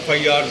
FIRs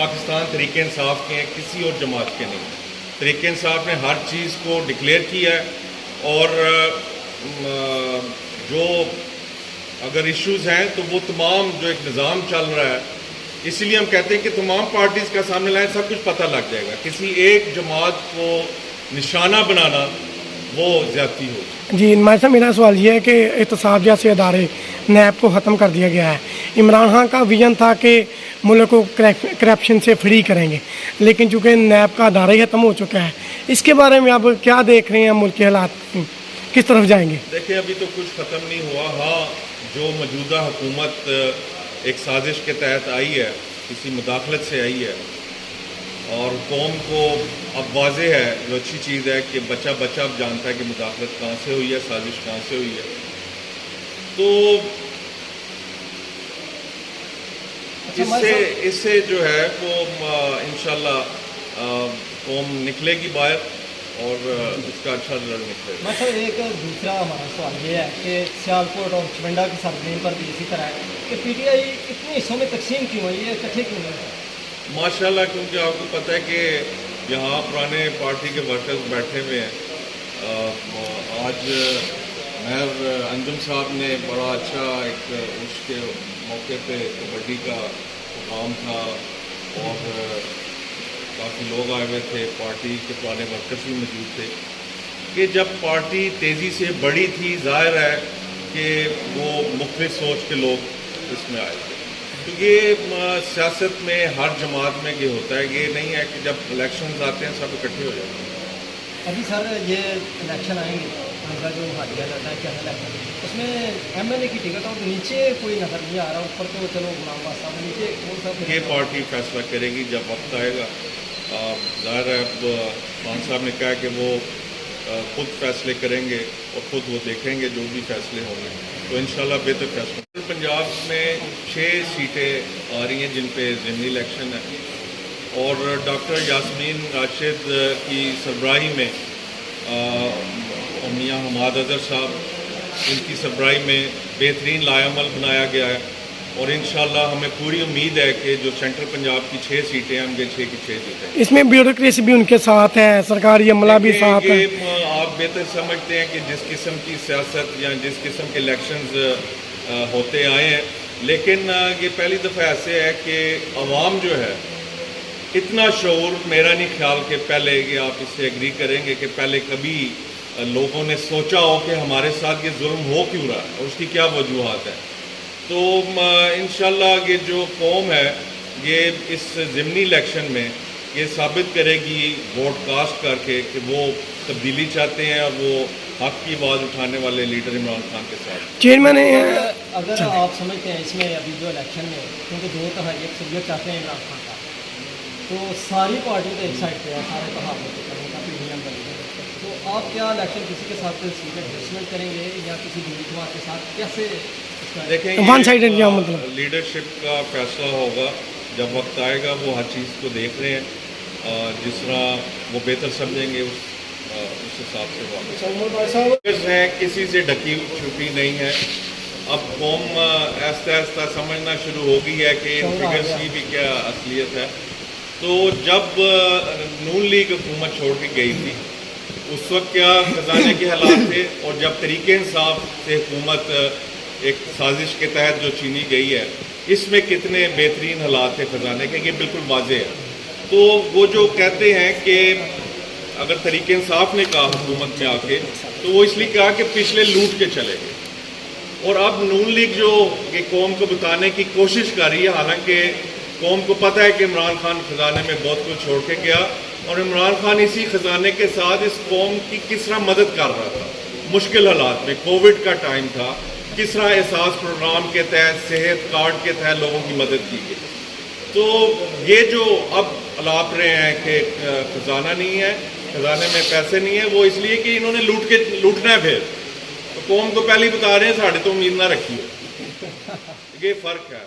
Pakistan Tehreek Insaf کے ہیں, کسی اور جماعت کے نہیں. تحریک انصاف نے ہر چیز کو ڈکلیئر کیا ہے, اور جو اگر ایشوز ہیں تو وہ تمام جو ایک نظام چل رہا ہے, اسی لیے ہم کہتے ہیں کہ تمام پارٹیز کا سامنے لائیں, سب کچھ پتہ لگ جائے گا. کسی ایک جماعت کو نشانہ بنانا وہ زیادتی ہو. جی نمائندہ صاحب, میرا سوال یہ ہے کہ احتساب جیسے ادارے نیب کو ختم کر دیا گیا ہے. عمران خان کا ویژن تھا کہ ملک کو کرپشن سے فری کریں گے, لیکن چونکہ نیب کا ادارہ ہی ختم ہو چکا ہے, اس کے بارے میں آپ کیا دیکھ رہے ہیں؟ ملک کے حالات کس طرف جائیں گے؟ دیکھیں, ابھی تو کچھ ختم نہیں ہوا. ہاں, جو موجودہ حکومت ایک سازش کے تحت آئی ہے, کسی مداخلت سے آئی ہے, اور قوم کو اب واضح ہے, جو اچھی چیز ہے کہ بچہ اب جانتا ہے کہ مداخلت کہاں سے ہوئی ہے, سازش کہاں سے ہوئی ہے. تو اس سے جو ہے وہ انشاءاللہ قوم نکلے گی باہر, اور اس کا اچھا رزلٹ نکلے گا. مطلب ایک دوسرا ہمارا سوال یہ ہے کہ سیالکوٹ اور چمنڈا کی سرزمین پر بھی اسی طرح ہے کہ پی ٹی آئی اتنے حصوں میں تقسیم کیوں ہوئی ہے, اکٹھے کیوں نہیں ہے؟ ماشاءاللہ, کیونکہ آپ کو پتہ ہے کہ یہاں پرانے پارٹی کے ورکرز بیٹھے ہوئے ہیں. آج مہر انجم صاحب نے بڑا اچھا ایک اس کے موقع پہ کبڈی کا پروگرام تھا, اور کافی لوگ آئے ہوئے تھے, پارٹی کے پرانے ورکرز بھی موجود تھے, کہ جب پارٹی تیزی سے بڑھی تھی, ظاہر ہے کہ وہ مختلف سوچ کے لوگ اس میں آئے تھے. تو یہ سیاست میں ہر جماعت میں یہ ہوتا ہے, یہ نہیں ہے کہ جب الیکشنز آتے ہیں سب اکٹھے ہو جاتے ہیں. ابھی سر یہ الیکشن آئیں گے, ہمارا جو حالیہ لڑتا ہے چینل الیکشن, اس میں ایم ایل اے کی ٹکٹ اور نیچے کوئی نظر نہیں آ رہا, اوپر تو چلو غلام باز صاحب, نیچے کون سا یہ پارٹی فیصلہ کرے گی جب وقت آئے گا. ظاہر ہے اب خان صاحب نے کہا کہ وہ خود فیصلے کریں گے اور خود وہ دیکھیں گے جو بھی فیصلے ہوں گے, تو انشاءاللہ بہتر فیصلہ. پنجاب میں 6 سیٹیں آ رہی ہیں جن پہ ضمنی الیکشن ہے, اور ڈاکٹر یاسمین راشد کی سربراہی میں میاں حماد اظہر صاحب, ان کی سربراہی میں بہترین لائحہ عمل بنایا گیا ہے, اور انشاءاللہ ہمیں پوری امید ہے کہ جو سینٹرل پنجاب کی 6 سیٹیں ہیں, ہم یہ 6 کی 6 جیتیں. اس میں بیوروکریسی بھی ان کے ساتھ ہے, سرکاری عملہ بھی ساتھ ہے. آپ بہتر سمجھتے ہیں کہ جس قسم کی سیاست یا جس قسم کے الیکشنز ہوتے آئے ہیں, لیکن یہ پہلی دفعہ ایسے ہے کہ عوام جو ہے اتنا شعور, میرا نہیں خیال کہ پہلے, یہ آپ اس سے ایگری کریں گے کہ پہلے کبھی لوگوں نے سوچا ہو کہ ہمارے ساتھ یہ ظلم ہو کیوں رہا ہے اور اس کی کیا وجوہات ہیں. تو انشاءاللہ یہ جو قوم ہے یہ اس ضمنی الیکشن میں یہ ثابت کرے گی ووٹ کاسٹ کر کے کہ وہ تبدیلی چاہتے ہیں, اور وہ حق کی آواز اٹھانے والے لیڈر عمران خان کے ساتھ. چیئرمین اگر آپ سمجھتے ہیں اس میں ابھی جو الیکشن میں, کیونکہ 2 تہائی اکثریت چاہتے ہیں عمران خان کا, تو ساری پارٹی تو ایک سائڈ پہ ہے, سارے تحفظ کرنے کا پی ڈی ایم بنے, تو آپ کیا الیکشن کسی کے ساتھ سیٹ ایڈجسٹمنٹ کریں گے یا کسی دوسری جماعت کے ساتھ, کیسے؟ دیکھیں, لیڈرشپ کا فیصلہ ہوگا جب وقت آئے گا. وہ ہر چیز کو دیکھ رہے ہیں, جس طرح وہ بہتر سمجھیں گے اس حساب سے ہیں. کسی سے ڈکی چھپی نہیں ہے. اب قوم آہستہ آہستہ سمجھنا شروع ہو گئی ہے کہ ان فگرز کی بھی کیا اصلیت ہے. تو جب نون لیگ حکومت چھوڑ کے گئی تھی اس وقت کیا خزانے کے حالات تھے, اور جب تحریک انصاف سے حکومت ایک سازش کے تحت جو چینی گئی ہے اس میں کتنے بہترین حالات تھے خزانے کے, یہ بالکل واضح ہے. تو وہ جو کہتے ہیں کہ اگر تحریک انصاف نے کہا حکومت میں آ کے, تو وہ اس لیے کہا کہ پچھلے لوٹ کے چلے گئے, اور اب نون لیگ جو کہ قوم کو بتانے کی کوشش کر رہی ہے, حالانکہ قوم کو پتہ ہے کہ عمران خان خزانے میں بہت کچھ چھوڑ کے گیا, اور عمران خان اسی خزانے کے ساتھ اس قوم کی کس طرح مدد کر رہا تھا مشکل حالات میں. کووڈ کا ٹائم تھا, کس طرح احساس پروگرام کے تحت, صحت کارڈ کے تحت لوگوں کی مدد کی گئی. تو یہ جو اب الاپ رہے ہیں کہ خزانہ نہیں ہے, خزانے میں پیسے نہیں ہیں, وہ اس لیے کہ انہوں نے لوٹنا ہے. پھر تو قوم کو پہلے ہی بتا رہے ہیں ساڑھے تو امید نہ رکھی ہو. یہ فرق ہے.